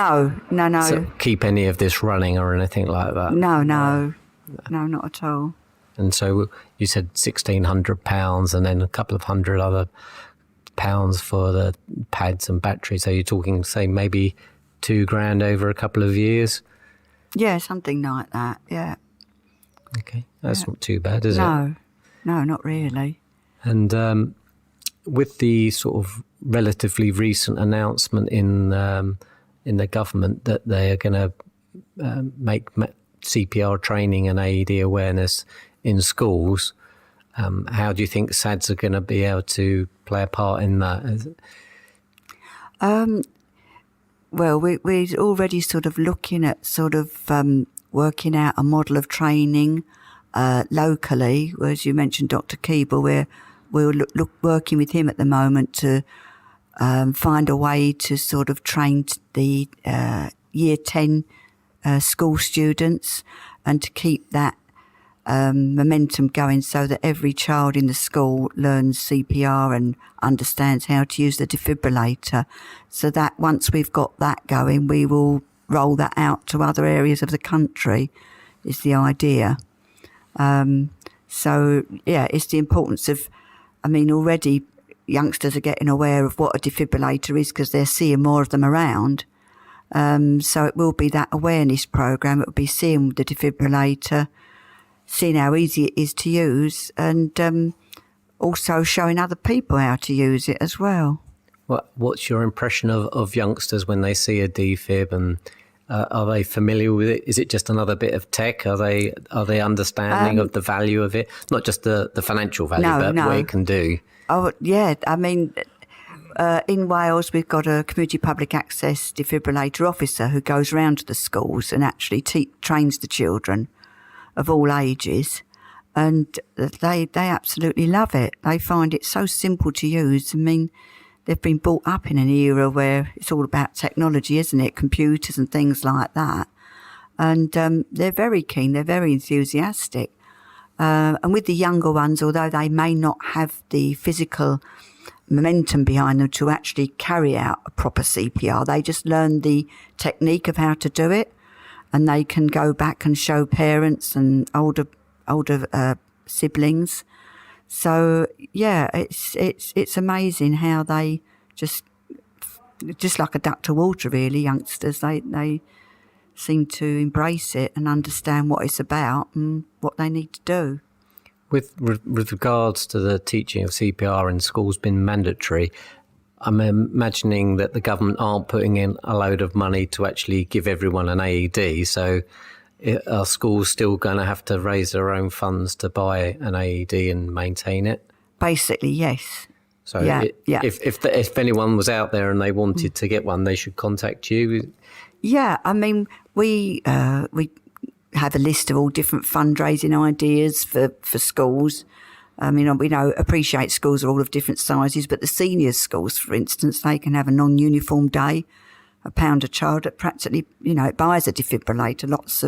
no. sort of keep any of this running or anything like that. No, not at all. And so you said £1,600 and then a couple of hundred other pounds for the pads and batteries. So you're talking, say, maybe $2,000 over a couple of years? Yeah, something like that, yeah. Okay, that's not too bad, is it? No, not really. And with the sort of relatively recent announcement in the government that they are going to make CPR training and AED awareness in schools, how do you think SADS are going to be able to play a part in that? Well, we're already sort of looking at working out a model of training locally. As you mentioned, Dr. Keeble, we're working with him at the moment to find a way to sort of train the Year 10 school students and to keep that momentum going so that every child in the school learns CPR and understands how to use the defibrillator, so that once we've got that going, we will roll that out to other areas of the country, is the idea. So, yeah, it's the importance of, already youngsters are getting aware of what a defibrillator is because they're seeing more of them around. So it will be that awareness program. It will be seeing the defibrillator, seeing how easy it is to use, and also showing other people how to use it as well. What's your impression of youngsters when they see a defib, and are they familiar with it? Is it just another bit of tech? Are they understanding of the value of it? Not just the financial value, but what it can do. Oh, yeah. in Wales, we've got a community public access defibrillator officer who goes round to the schools and actually trains the children of all ages. And they absolutely love it. They find it so simple to use. I mean, they've been brought up in an era where it's all about technology, isn't it? Computers and things like that. And they're very keen. They're very enthusiastic. And with the younger ones, although they may not have the physical momentum behind them to actually carry out a proper CPR, they just learn the technique of how to do it, and they can go back and show parents and older siblings. So yeah, it's amazing how they just like a duck to water, really. Youngsters, they seem to embrace it and understand what it's about and what they need to do. With regards to the teaching of CPR in schools being mandatory, I'm imagining that the government aren't putting in a load of money to actually give everyone an AED. So are schools still going to have to raise their own funds to buy an AED and maintain it? Basically, yes. So if anyone was out there and they wanted to get one, they should contact you? Yeah, I mean, we have a list of all different fundraising ideas for schools. I mean, we appreciate schools are all of different sizes, but the senior schools, for instance, they can have a non-uniform day, £1 a child that practically, it buys a defibrillator. Lots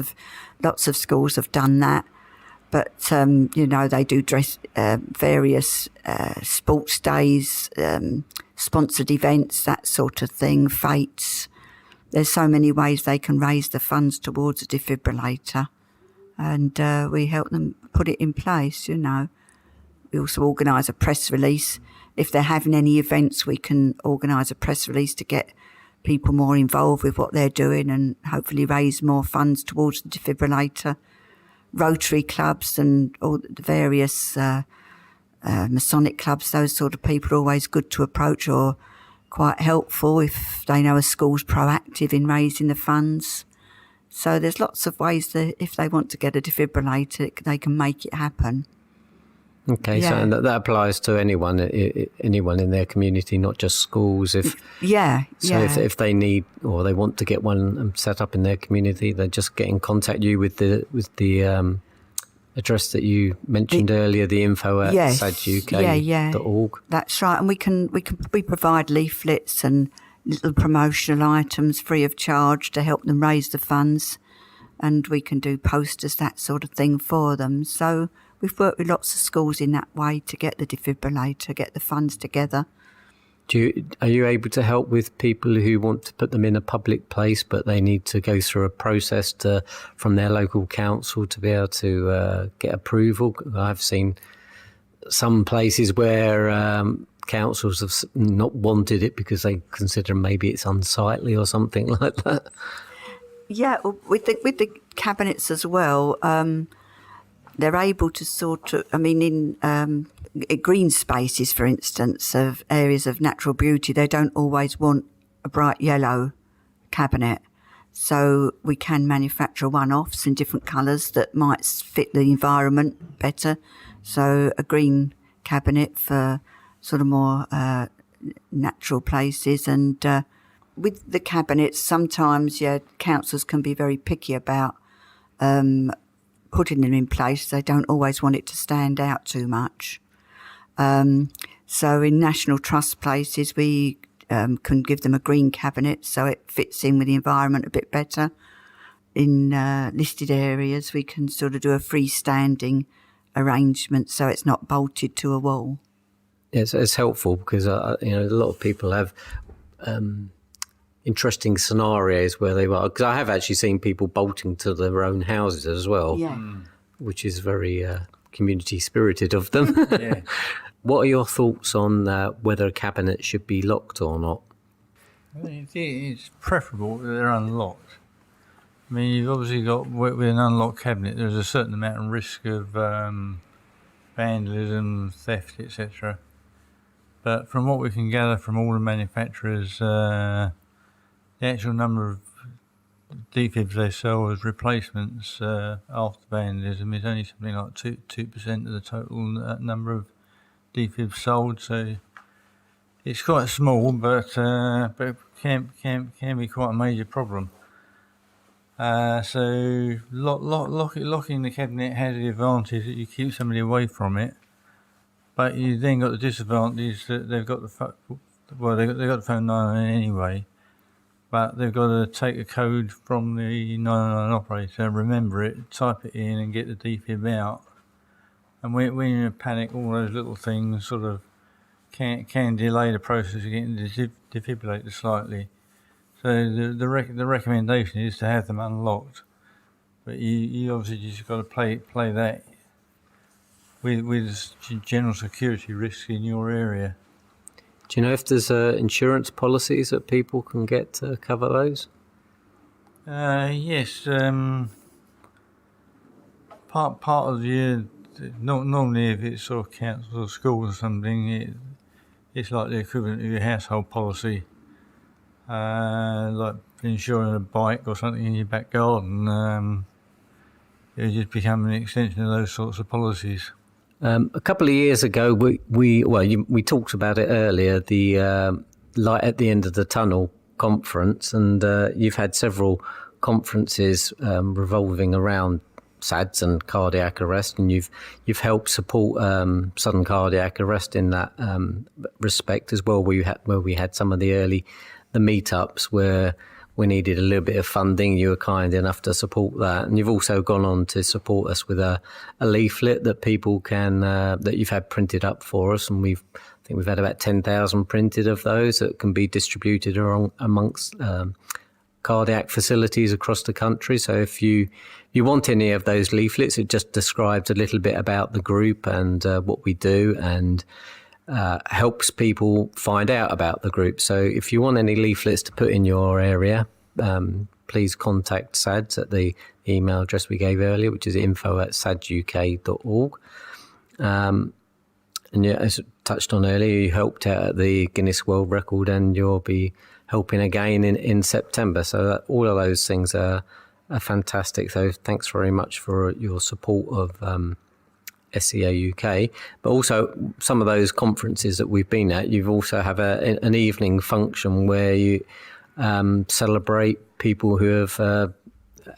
of schools have done that. But, they do various sports days, sponsored events, that sort of thing, fetes. There's so many ways they can raise the funds towards a defibrillator, and we help them put it in place, We also organise a press release. If they're having any events, we can organise a press release to get people more involved with what they're doing and hopefully raise more funds towards the defibrillator. Rotary clubs and all the various Masonic clubs, those sort of people are always good to approach, or quite helpful if they know a school's proactive in raising the funds. So there's lots of ways that if they want to get a defibrillator, they can make it happen. Okay, Yeah. so that applies to anyone in their community, not just schools. If they need or they want to get one set up in their community, they just get in contact you with the address that you mentioned earlier, the info at sadsuk.org. That's right, and we provide leaflets and little promotional items free of charge to help them raise the funds, and we can do posters, that sort of thing for them. So we've worked with lots of schools in that way to get the defibrillator, get the funds together. Are you able to help with people who want to put them in a public place, but they need to go through a process from their local council to be able to get approval? I've seen some places where councils have not wanted it because they consider maybe it's unsightly or something like that. Yeah, with the cabinets as well. They're able to sort of, in green spaces, for instance, of areas of natural beauty, they don't always want a bright yellow cabinet. So we can manufacture one-offs in different colours that might fit the environment better. So a green cabinet for sort of more natural places. And with the cabinets, sometimes, councils can be very picky about putting them in place. They don't always want it to stand out too much. So in National Trust places, we can give them a green cabinet so it fits in with the environment a bit better. In listed areas, we can sort of do a freestanding arrangement so it's not bolted to a wall. Yes, it's helpful because a lot of people have interesting scenarios where because I have actually seen people bolting to their own houses as well, which is very community spirited of them. Yeah. What are your thoughts on whether a cabinet should be locked or not? It's preferable that they're unlocked. I mean, you've obviously got, with an unlocked cabinet, there's a certain amount of risk of vandalism, theft, etc. But from what we can gather from all the manufacturers, the actual number of defibs they sell as replacements after vandalism is only something like 2% of the total number of defibs sold. So It's quite small, but it can be quite a major problem. So locking the cabinet has the advantage that you keep somebody away from it, but you then got the disadvantage that they've got the phone 999 anyway, but they've got to take a code from the 999 operator, remember it, type it in, and get the defib out. And when you're in panic, all those little things sort of can delay the process of getting the defibrillator slightly. So the recommendation is to have them unlocked, but you obviously just got to play that with general security risks in your area. Do you know if there's insurance policies that people can get to cover those? Yes. Part of the normally if it's sort of council or school or something, it's like the equivalent of your household policy, like insuring a bike or something in your back garden. It just become an extension of those sorts of policies. A couple of years ago, we talked about it earlier, the Light at the End of the Tunnel conference, and you've had several conferences revolving around SADS and cardiac arrest, and you've helped support sudden cardiac arrest in that respect as well. Where we had some of the meetups where we needed a little bit of funding. You were kind enough to support that, and you've also gone on to support us with a leaflet that people can that you've had printed up for us, and I think we've had about 10,000 printed of those that can be distributed amongst cardiac facilities across the country. So if you want any of those leaflets, it just describes a little bit about the group and what we do, and helps people find out about the group. So if you want any leaflets to put in your area, please contact SADS at the email address we gave earlier, which is info@sadsuk.org. And yeah, as touched on earlier, you helped out at the Guinness World Record, and you'll be helping again in September. So all of those things are fantastic. So thanks very much for your support of SCA UK, but also some of those conferences that we've been at, you've also have an evening function where you celebrate people who have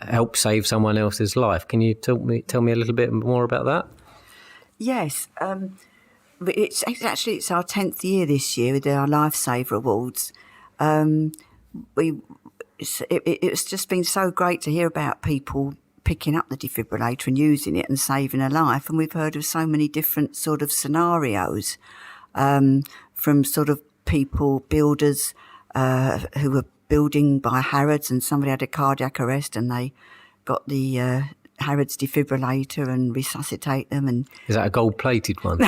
helped save someone else's life. Can you tell me a little bit more about that? Yes. It's our 10th year this year with our Lifesaver Awards. It's just been so great to hear about people picking up the defibrillator and using it and saving a life. And we've heard of so many different sort of scenarios, from sort of people, builders, who were building by Harrods, and somebody had a cardiac arrest and they got the Harrods defibrillator and resuscitate them. And is that a gold-plated one?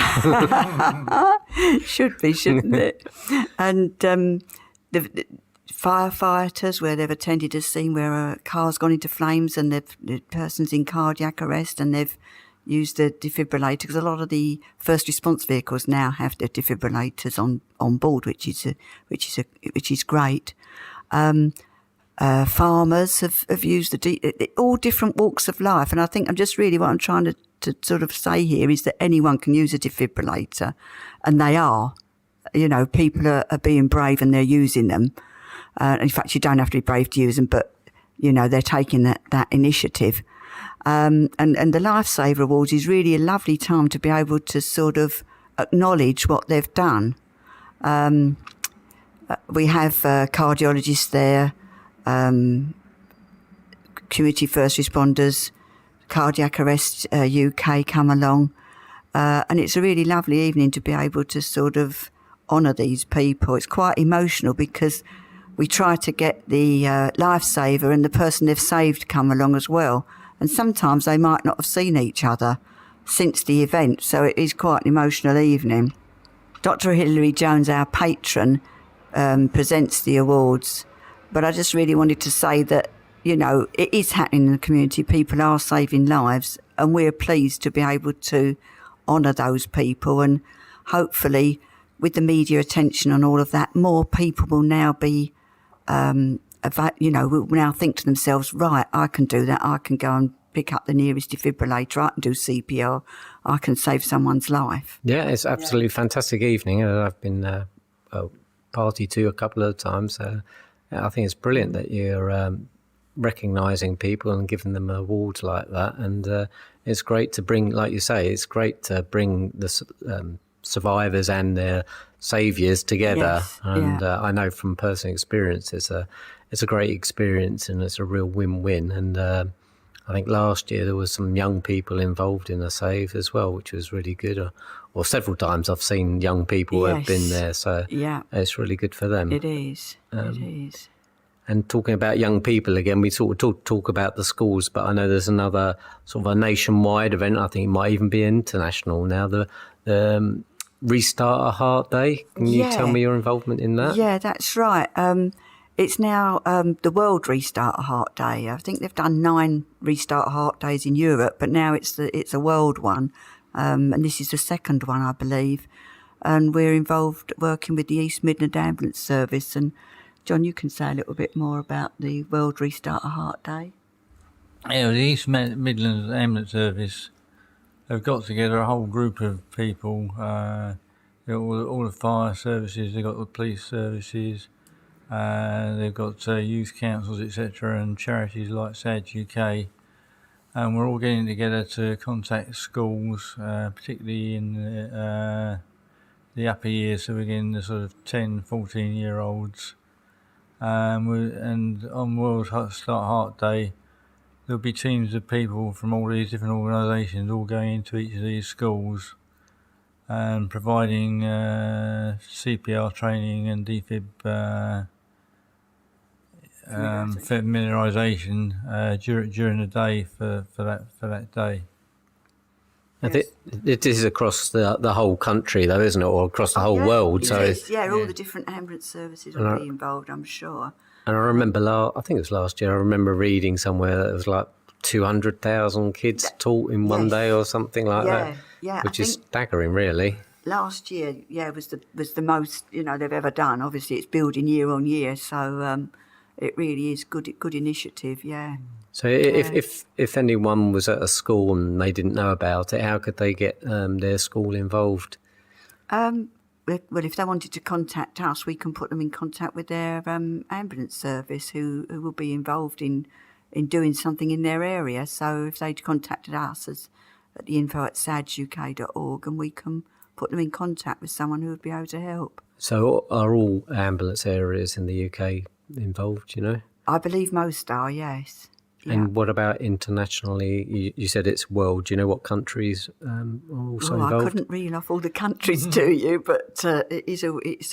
Should be, shouldn't it? And the firefighters, where they've attended a scene where a car's gone into flames and the person's in cardiac arrest, and they've used the defibrillator, because a lot of the first response vehicles now have their defibrillators on board, which is great. Farmers have used all different walks of life, and I think what I'm trying to sort of say here is that anyone can use a defibrillator, and they are. People are being brave and they're using them. In fact, you don't have to be brave to use them, but they're taking that initiative. And the Lifesaver Awards is really a lovely time to be able to sort of acknowledge what they've done. We have cardiologists there, community first responders, Cardiac Arrest UK come along, and it's a really lovely evening to be able to sort of honour these people. It's quite emotional because we try to get the lifesaver and the person they've saved come along as well. And sometimes they might not have seen each other since the event, so it is quite an emotional evening. Dr. Hilary Jones, our patron, presents the awards. But I just really wanted to say that, it is happening in the community. People are saving lives, and we're pleased to be able to honour those people. And hopefully, with the media attention on all of that, more people will now be, will now think to themselves, right, I can do that. I can go and pick up the nearest defibrillator. I can do CPR. I can save someone's life. Yeah, it's absolutely fantastic evening. I've been party to a couple of times. I think it's brilliant that you're recognising people and giving them awards like that. And it's great to bring, like you say, it's great to bring the survivors and their saviours together. Yes, and I know from personal experience, it's a great experience and it's a real win-win. And I think last year there was some young people involved in the save as well, which was really good. Or several times I've seen young people who have been there, so it's really good for them. It is. It is. And talking about young people again, we sort of talk about the schools, but I know there's another sort of a nationwide event. I think it might even be international now. The Restart a Heart Day. Can you tell me your involvement in that? Yeah, that's right. It's now the World Restart a Heart Day. I think they've done 9 Restart a Heart Days in Europe, but now it's a world one, and this is the second one, I believe. And we're involved working with the East Midland Ambulance Service. And John, you can say a little bit more about the World Restart a Heart Day. Yeah, the East Midlands Ambulance Service have got together a whole group of people, all the fire services, they've got the police services, they've got youth councils, etc., and charities like SADS UK, and we're all getting together to contact schools, particularly in the upper years, so we're getting the sort of 10, 14-year-olds. And on World Start Heart Day, there'll be teams of people from all these different organisations all going into each of these schools and providing CPR training and defib familiarisation during the day for that day. Yes. It is across the whole country, though, isn't it, or across the whole world? It is. All the different ambulance services will be involved, I'm sure. And I remember, I think it was last year, I remember reading somewhere that it was like 200,000 kids taught in one day or something like that. Yeah, which is staggering, really. Last year, was the most they've ever done. Obviously, it's building year on year, so it really is good initiative. Yeah. So if anyone was at a school and they didn't know about it, how could they get their school involved? Well, if they wanted to contact us, we can put them in contact with their ambulance service who will be involved in doing something in their area. So if they contacted us at the info@sadsuk.org, and we can put them in contact with someone who would be able to help. So are all ambulance areas in the UK involved, I believe most are, yes. And what about internationally? You said it's world. Do you know what countries are also involved? I couldn't reel off all the countries to you, but it's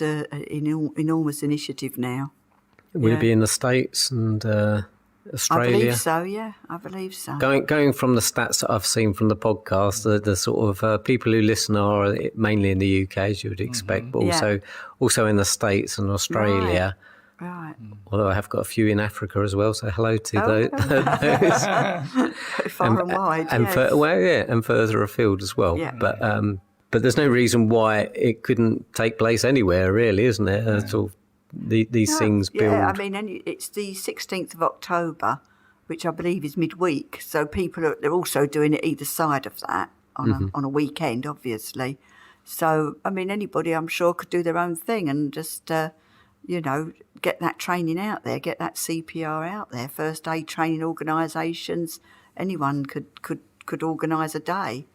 an enormous initiative now. Will it be in the States and Australia? I believe so, yeah. I believe so. Going from the stats that I've seen from the podcast, the sort of people who listen are mainly in the UK, as you would expect, but also in the States and Australia. Right. Although I have got a few in Africa as well, so hello to those. Far and wide, and further afield as well. Yeah. But there's no reason why it couldn't take place anywhere, really, isn't it? These things build. Yeah, I mean, it's the 16th of October, which I believe is midweek. So they're also doing it either side of that on a weekend, obviously. So I mean, anybody I'm sure could do their own thing and just get that training out there, get that CPR out there. First aid training organisations, anyone could organise a day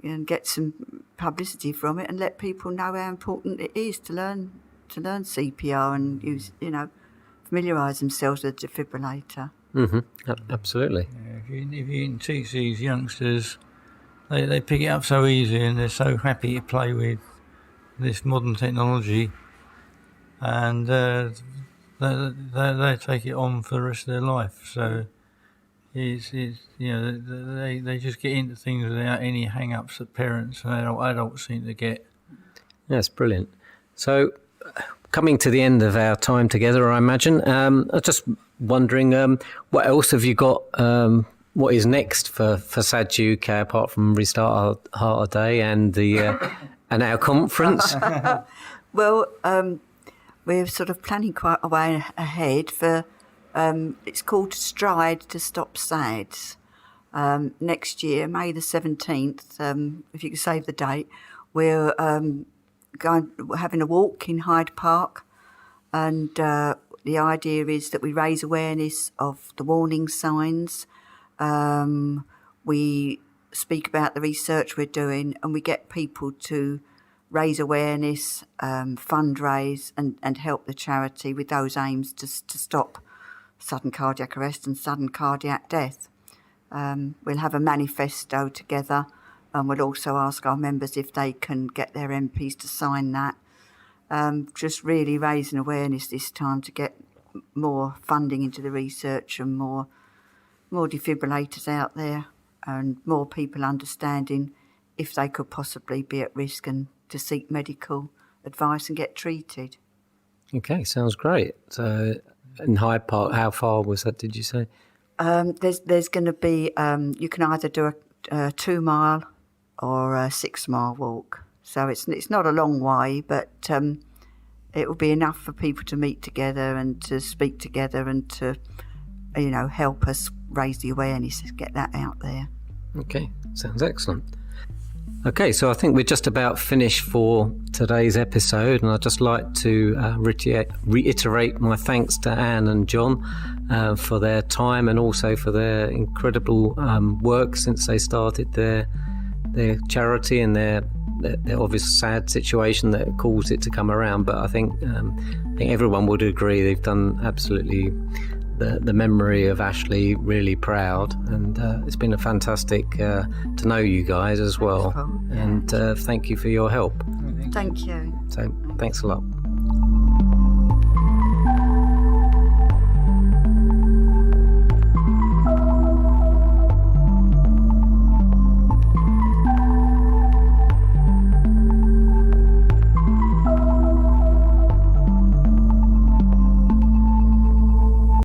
and get some publicity from it and let people know how important it is to learn CPR and use, familiarise themselves with the defibrillator. Absolutely. Yeah, if you can teach these youngsters, they pick it up so easily and they're so happy to play with this modern technology. And they take it on for the rest of their life. So it's they just get into things without any hang-ups that parents and adults seem to get. That's brilliant. So coming to the end of our time together, I imagine, I was just wondering, what else have you got? What is next for SADS UK apart from Restart a Heart Day and and our conference? Well. We're sort of planning quite a way ahead for, it's called Stride to Stop SADS. Next year, May the 17th, if you can save the date, we're having a walk in Hyde Park, and the idea is that we raise awareness of the warning signs. We speak about the research we're doing, and we get people to raise awareness, fundraise, and help the charity with those aims to stop sudden cardiac arrest and sudden cardiac death. We'll have a manifesto together, and we'll also ask our members if they can get their MPs to sign that. Just really raising awareness this time to get more funding into the research and more defibrillators out there, and more people understanding if they could possibly be at risk and to seek medical advice and get treated. Okay, sounds great. So in Hyde Park, how far was that, did you say? There's going to be, you can either do a 2 mile or a 6 mile walk. So it's not a long way, but it will be enough for people to meet together and to speak together and to, help us raise the awareness and get that out there. Okay, sounds excellent. Okay, so I think we're just about finished for today's episode, and I'd just like to reiterate my thanks to Anne and John for their time and also for their incredible work since they started their charity and their obvious sad situation that caused it to come around. But I think everyone would agree they've done absolutely the memory of Ashley really proud, and it's been a fantastic to know you guys as well. Thanks, Paul. And thank you for your help. Thank you. So thanks a lot.